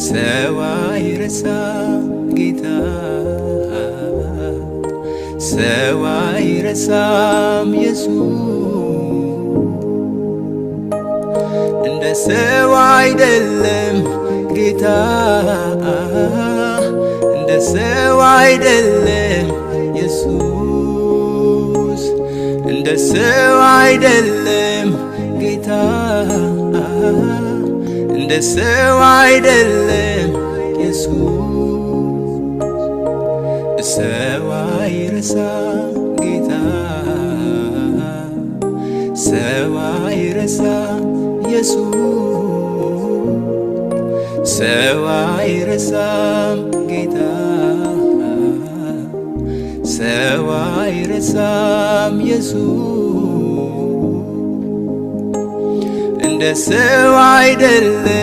ሰው አይረሳም ጌታ ሰው አይረሳም ኢየሱስ እንደ ሰው አይደለም ጌታ እንደ ሰው አይደለም ኢየሱስ እንደ ሰው አይደለም ጌታ እንደ ሰው አይደለም ኢየሱስ ሰው አይረሳም ጌታ ሰው አይረሳም ኢየሱስ ሰው አይረሳም ጌታ ሰው አይረሳም ኢየሱስ እንደ ሰው አይደለም